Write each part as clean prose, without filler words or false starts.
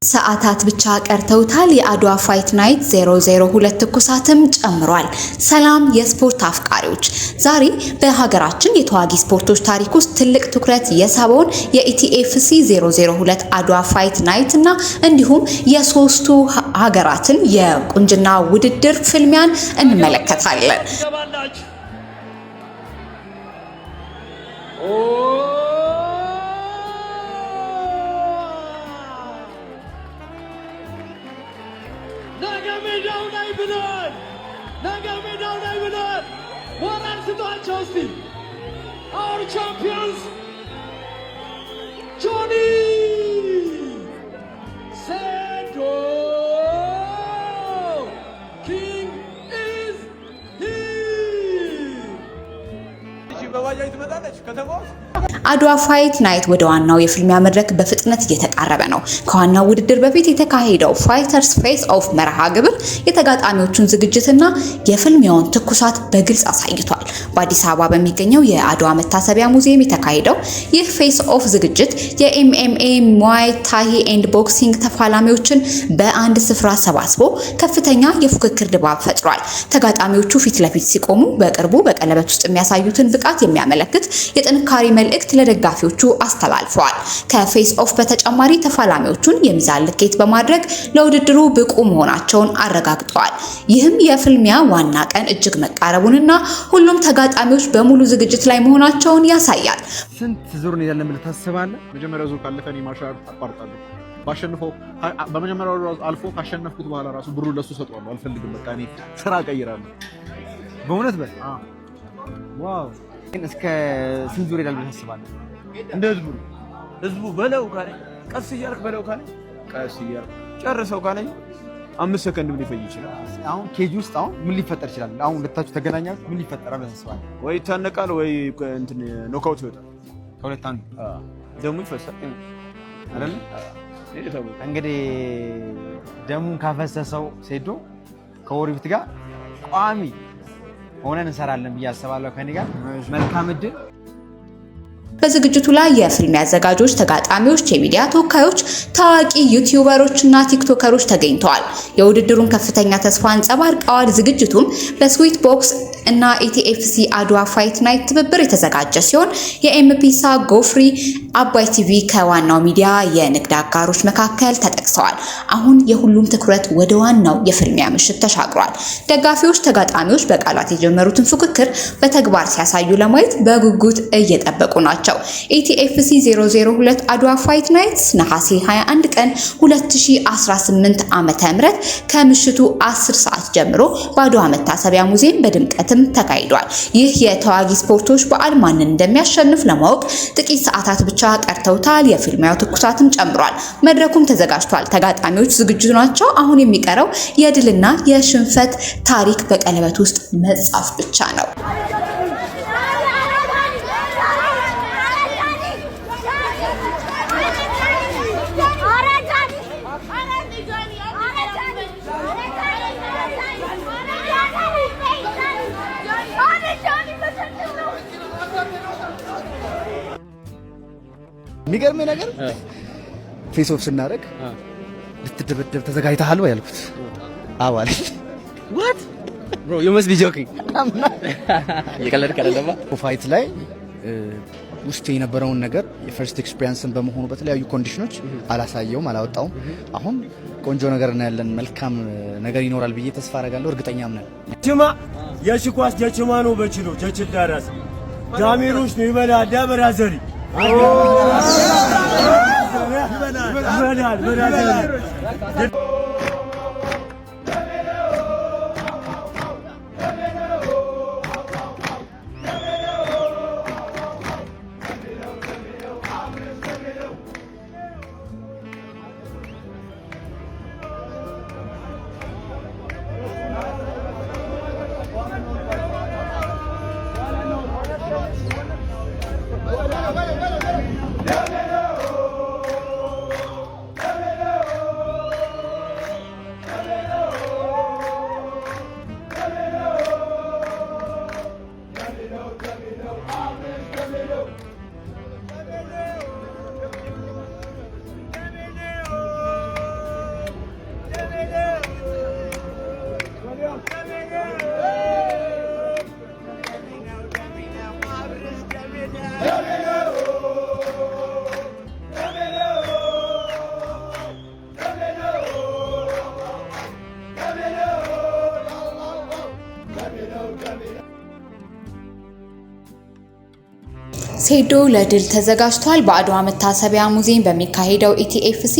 ሰዓታት ብቻ ቀርተውታል። የአድዋ ፋይት ናይት 002 ትኩሳትም ጨምሯል። ሰላም የስፖርት አፍቃሪዎች፣ ዛሬ በሀገራችን የተዋጊ ስፖርቶች ታሪክ ውስጥ ትልቅ ትኩረት የሳበውን የኢቲኤፍሲ 002 አድዋ ፋይት ናይት እና እንዲሁም የሶስቱ ሀገራትን የቁንጅና ውድድር ፍልሚያን እንመለከታለን። Our champions, Johnny Sendo, King is here. አድዋ ፋይት ናይት ወደ ዋናው የፍልሚያ መድረክ በፍጥነት እየተቃረበ ነው። ከዋናው ውድድር በፊት የተካሄደው ፋይተርስ ፌስ ኦፍ መርሃ ግብር የተጋጣሚዎቹን ዝግጅትና የፍልሚያውን ትኩሳት በግልጽ አሳይቷል። በአዲስ አበባ በሚገኘው የአድዋ መታሰቢያ ሙዚየም የተካሄደው ይህ ፌስ ኦፍ ዝግጅት የኤምኤምኤ ሙዋይ ታይ ኤንድ ቦክሲንግ ተፋላሚዎችን በአንድ ስፍራ ሰባስቦ ከፍተኛ የፉክክር ድባብ ፈጥሯል። ተጋጣሚዎቹ ፊት ለፊት ሲቆሙ በቅርቡ በቀለበት ውስጥ የሚያሳዩትን ብቃት የሚያመለክት የጥንካሬ መልእክት ለደጋፊዎቹ አስተላልፈዋል። ከፌስ ኦፍ በተጨማሪ ተፋላሚዎቹን የሚዛን ልኬት በማድረግ ለውድድሩ ብቁ መሆናቸውን አረጋግጠዋል። ይህም የፍልሚያ ዋና ቀን እጅግ መቃረቡንና ሁሉም ተጋጣሚዎች በሙሉ ዝግጅት ላይ መሆናቸውን ያሳያል። ስንት ዙር ነው ያለን ብለህ ታስባለህ? መጀመሪያው ዙር ካለፈኝ ማሻር አቋርጣለሁ። ባሸንፈው በመጀመሪያው አልፎ ካሸነፍኩት በኋላ ራሱ ብሩ ለሱ ሰጠዋለሁ። አልፈልግም፣ በቃ እኔ ስራ ቀይራለሁ። በእውነት በል። ዋው! እስከ ስንት ዙር ይላል ብለህ ታስባለህ? እንደ ህዝቡ በለው ካለ ቀስ እያልክ በለው ካለ ቀስ እያልክ ጨርሰው ካለ 5 ሰከንድ ምን ሊፈጅ ይችላል? አሁን ኬጅ ውስጥ አሁን ምን ሊፈጠር ይችላል? አሁን ሁለታችሁ ተገናኛችሁ ምን ሊፈጠራል ብለህ ታስባለህ? ወይ ይታነቃል ወይ እንትን ኖካውት ይወጣል። ከሁለት አንዱ ደሙ ይፈሳል አይደል? እንግዲህ ደሙን ካፈሰሰው ሴዶ ከወሪብት ጋር ቋሚ ሆነን እንሰራለን ብዬ አስባለሁ። ከኔ ጋር መልካም እድል። በዝግጅቱ ላይ የፍልሚያ አዘጋጆች፣ ተጋጣሚዎች፣ የሚዲያ ተወካዮች፣ ታዋቂ ዩቲዩበሮች እና ቲክቶከሮች ተገኝተዋል። የውድድሩን ከፍተኛ ተስፋ አንጸባርቀዋል። ዝግጅቱም በስዊት ቦክስ እና ኢቲኤፍሲ አድዋ ፋይት ናይት ትብብር የተዘጋጀ ሲሆን የኤምፒሳ ጎፍሪ፣ አባይ ቲቪ ከዋናው ሚዲያ የንግድ አጋሮች መካከል ተጠቅሰዋል። አሁን የሁሉም ትኩረት ወደ ዋናው የፍልሚያ ምሽት ተሻግሯል። ደጋፊዎች ተጋጣሚዎች በቃላት የጀመሩትን ፉክክር በተግባር ሲያሳዩ ለማየት በጉጉት እየጠበቁ ናቸው። ኢቲኤፍሲ 002 አድዋ ፋይት ናይት ነሐሴ 21 ቀን 2018 ዓ.ም ከምሽቱ 10 ሰዓት ጀምሮ በአድዋ መታሰቢያ ሙዚየም በድምቀትም ተካሂዷል። ይህ የተዋጊ ስፖርቶች በዓል ማንን እንደሚያሸንፍ ለማወቅ ጥቂት ሰዓታት ብቻ ቀርተውታል። የፍልሚያው ትኩሳትም ጨምሯል። መድረኩም ተዘጋጅቷል። ተጋጣሚዎች ዝግጁ ናቸው። አሁን የሚቀረው የድልና የሽንፈት ታሪክ በቀለበት ውስጥ መጻፍ ብቻ ነው። የሚገርመኝ ነገር ፌስ ኦፍ ስናደርግ ልትደበደብ ተዘጋጅተሃል ወይ ያልኩት። አዎ አለኝ። what bro you must be joking የቀለድክ አይደለም። ፋይት ላይ ውስጥ የነበረውን ነገር የፈርስት ኤክስፒሪየንስን በመሆኑ በተለያዩ ኮንዲሽኖች አላሳየውም፣ አላወጣውም። አሁን ቆንጆ ነገር እናያለን፣ መልካም ነገር ይኖራል ብዬ ተስፋ አደርጋለሁ። እርግጠኛም ነኝ። ጅማ የሽኳስ ጀችማ ነው በችሎ ጀችል ዳራስ ዳሚሩሽ ነው ይበላ ዳበራ ዘሪ ሴዶ ለድል ተዘጋጅቷል። በአድዋ መታሰቢያ ሙዚየም በሚካሄደው ኢቲኤፍሲ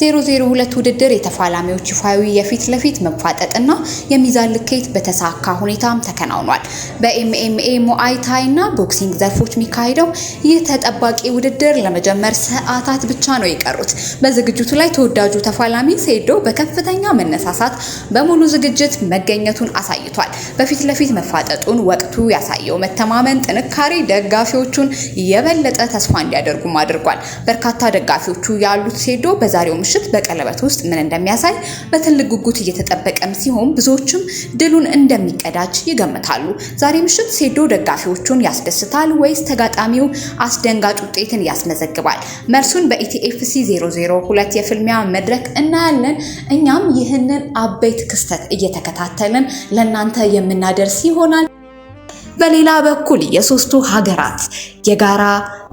002 ውድድር የተፋላሚዎች ይፋዊ የፊት ለፊት መፋጠጥና የሚዛን ልኬት በተሳካ ሁኔታም ተከናውኗል። በኤምኤምኤ ሙአይ ታይ እና ቦክሲንግ ዘርፎች የሚካሄደው ይህ ተጠባቂ ውድድር ለመጀመር ሰዓታት ብቻ ነው የቀሩት። በዝግጅቱ ላይ ተወዳጁ ተፋላሚ ሴዶ በከፍተኛ መነሳሳት በሙሉ ዝግጅት መገኘቱን አሳይቷል። በፊት ለፊት መፋጠጡን ወቅቱ ያሳየው መተማመን ጥንካሬ ደጋፊዎቹን የበለጠ ተስፋ እንዲያደርጉም አድርጓል። በርካታ ደጋፊዎቹ ያሉት ሴዶ በዛሬው ምሽት በቀለበት ውስጥ ምን እንደሚያሳይ በትልቅ ጉጉት እየተጠበቀም ሲሆን ብዙዎችም ድሉን እንደሚቀዳጅ ይገምታሉ። ዛሬ ምሽት ሴዶ ደጋፊዎቹን ያስደስታል ወይስ ተጋጣሚው አስደንጋጭ ውጤትን ያስመዘግባል? መልሱን በኢቲኤፍሲ 002 የፍልሚያ መድረክ እናያለን። እኛም ይህንን አበይት ክስተት እየተከታተልን ለእናንተ የምናደርስ ይሆናል። በሌላ በኩል የሶስቱ ሀገራት የጋራ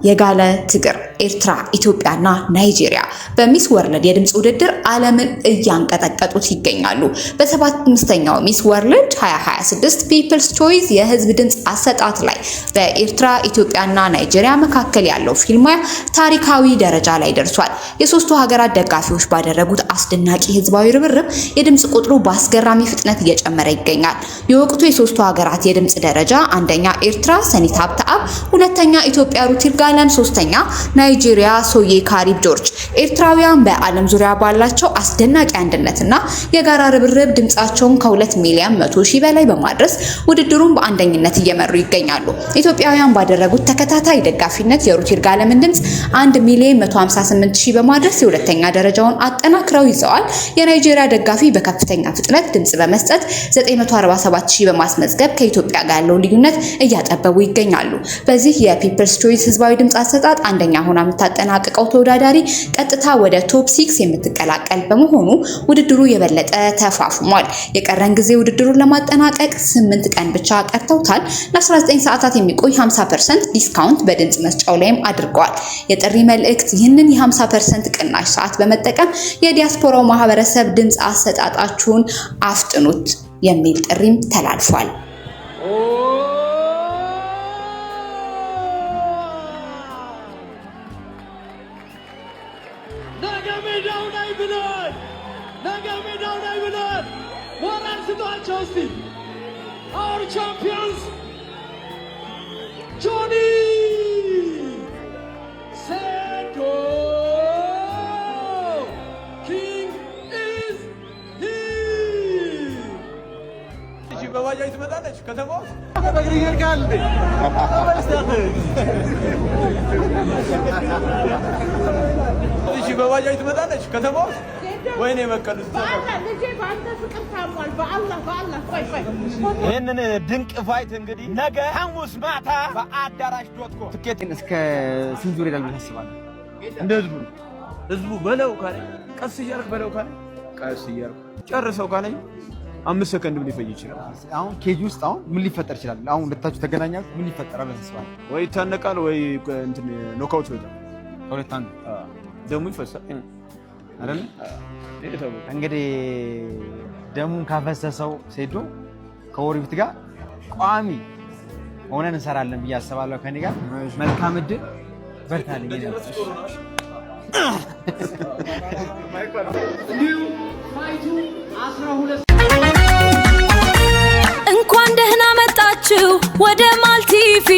የጋለ ትግር ኤርትራ፣ ኢትዮጵያና ናይጄሪያ በሚስ ወርልድ የድምጽ ውድድር ዓለምን እያንቀጠቀጡት ይገኛሉ። በ75ኛው ሚስ ወርልድ 2026 ፒፕልስ ቾይስ የህዝብ ድምጽ አሰጣጥ ላይ በኤርትራ፣ ኢትዮጵያና ናይጄሪያ መካከል ያለው ፊልሚያ ታሪካዊ ደረጃ ላይ ደርሷል። የሶስቱ ሀገራት ደጋፊዎች ባደረጉት አስደናቂ ህዝባዊ ርብርብ የድምጽ ቁጥሩ በአስገራሚ ፍጥነት እየጨመረ ይገኛል። የወቅቱ የሶስቱ ሀገራት የድምጽ ደረጃ አንደኛ ኤርትራ ሰኒት ሀብተአብ፣ ሁለተኛ ኢትዮጵያ ሩት ይርጋለም፣ ሶስተኛ ናይጄሪያ ሶዬ ካሪብ ጆርጅ። ኤርትራውያን በዓለም ዙሪያ ባላቸው አስደናቂ አንድነትና የጋራ ርብርብ ድምጻቸውን ከ2 ሚሊዮን 100 ሺህ በላይ በማድረስ ውድድሩን በአንደኝነት እየመሩ ይገኛሉ። ኢትዮጵያውያን ባደረጉት ተከታታይ ደጋፊነት የሩት ይርጋለምን ድምጽ 1 ሚሊዮን 158 ሺህ በማድረስ የሁለተኛ ደረጃውን አጠናክረው ይዘዋል። የናይጄሪያ ደጋፊ በከፍተኛ ፍጥነት ድምጽ በመስጠት 947 ሺህ በማስመዝገብ ከኢትዮጵያ ጋር ያለው ልዩነት እያጠበቡ ይገኛሉ። በዚህ የፒፕልስ ቾይስ ህዝባዊ ድምጽ አሰጣጥ አንደኛ ሆና የምታጠናቅቀው ተወዳዳሪ ቀጥታ ወደ ቶፕ 6 የምትቀላቀል በመሆኑ ውድድሩ የበለጠ ተፋፍሟል። የቀረን ጊዜ ውድድሩን ለማጠናቀቅ 8 ቀን ብቻ ቀርተውታል። ለ19 ሰዓታት የሚቆይ 50% ዲስካውንት በድምጽ መስጫው ላይም አድርገዋል። የጥሪ መልእክት ይህንን የ50% ቅናሽ ሰዓት በመጠቀም የዲያስፖራው ማህበረሰብ ድምጽ አሰጣጣችሁን አፍጥኑት የሚል ጥሪም ተላልፏል። Our champions, Johnny Sedo, King is here. Did you go away to Madrid? Because I was. Did you go away to Madrid? Because I was. ወይኔ መከሉ ይሄንን ድንቅ ፋይት እንግዲህ ነገ ሐሙስ ማታ በአዳራሽ.com ትኬትን እስከ ስንት ዙር ይላል ታስባለህ? እንደ ህዝቡ በለው ካለ ቀስ እያልክ በለው ካለ ቀስ እያልክ ጨርሰው ካለ 5 ሰከንድ ምን ሊፈጅ ይችላል? አሁን ኬጅ ውስጥ አሁን ምን ሊፈጠር ይችላል? አሁን ሁለታችሁ ተገናኛችሁ ምን ሊፈጠራል ታስባለህ? ወይ ይታነቃል ወይ እንትን ኖካውት ይወጣል። ከሁለት አንዱ ደሙ ይፈሳል አይደል? እንግዲህ ደሙን ካፈሰሰው ሴዶ ከወሪብት ጋር ቋሚ ሆነን እንሰራለን ብዬ አስባለሁ። ከኔ ጋር መልካም እድል በርታልኝ። እንኳን ደህና መጣችሁ ወደ ማልቲቪ